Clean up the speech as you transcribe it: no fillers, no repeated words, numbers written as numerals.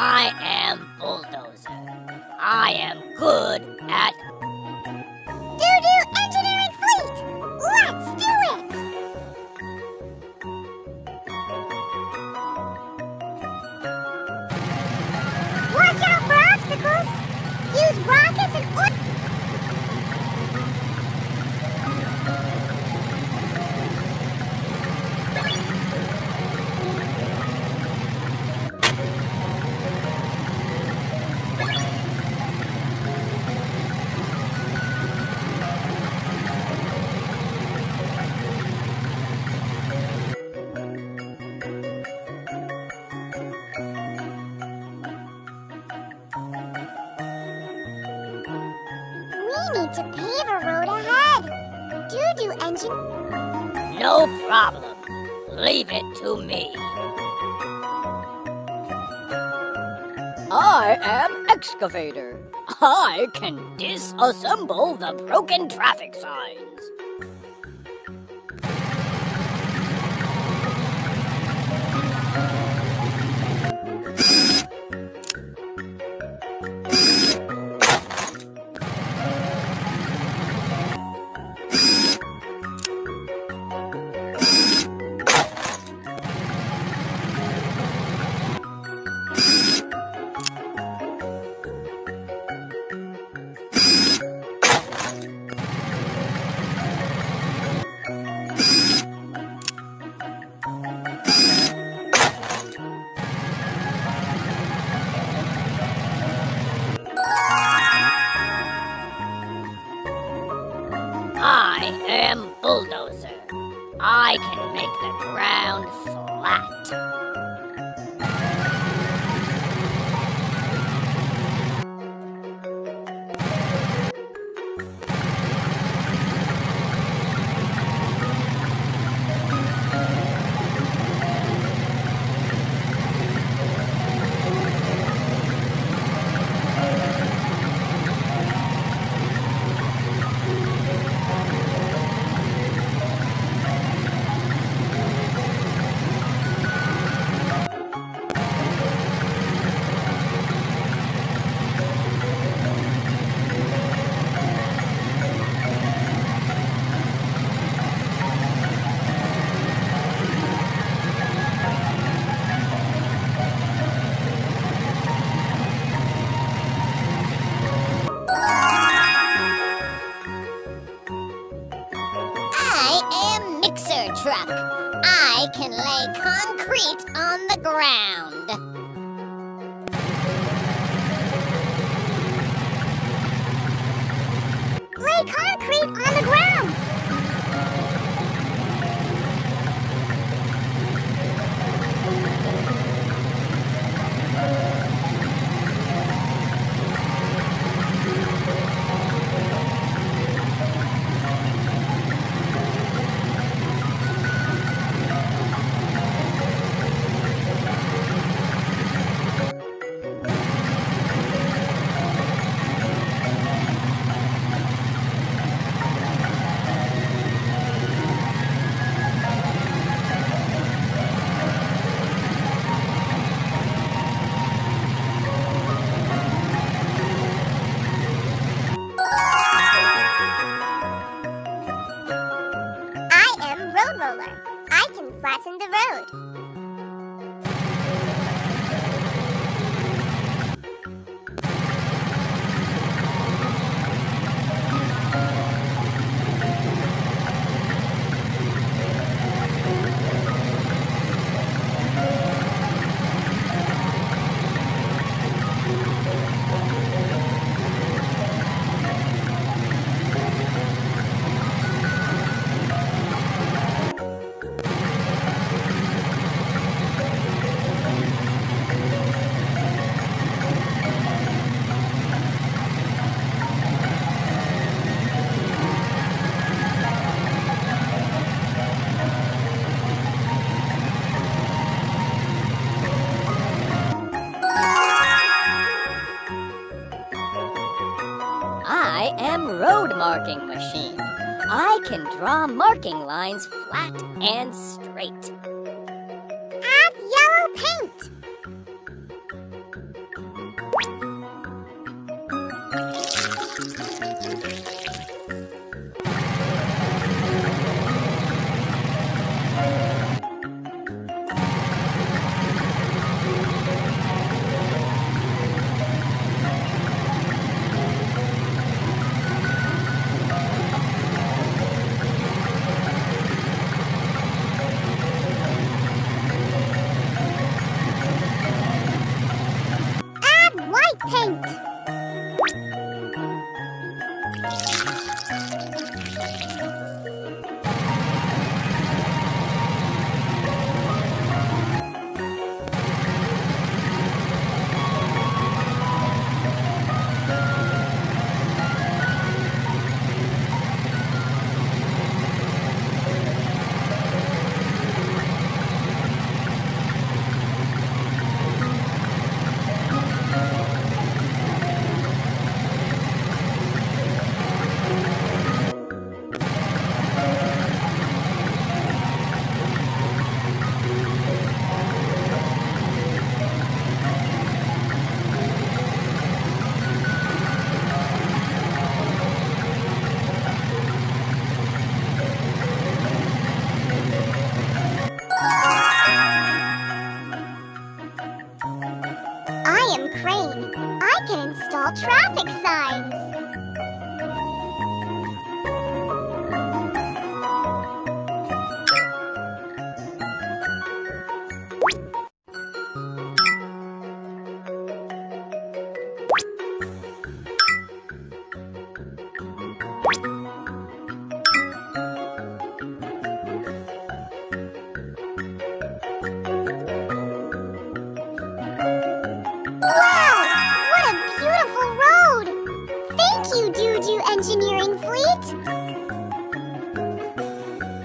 I am Bulldozer. I am good at Dudu Engineering Fleet! Let's do it! Watch out for obstacles! Use rockets and we need to pave a road ahead. Dudu Engineering. no problem. Leave it to me. I am Excavator. I can disassemble the broken traffic signs. I am Bulldozer. I can make the ground flat. Truck. I can lay concrete on the ground. Lay concrete on the ground. Roller. I can flatten the road. I am road marking machine. I can draw marking lines flat and straight. Add yellow paint. paint. I am Crane. I can install traffic signs. Wow! What a beautiful road! Thank you, Dudu Engineering Fleet!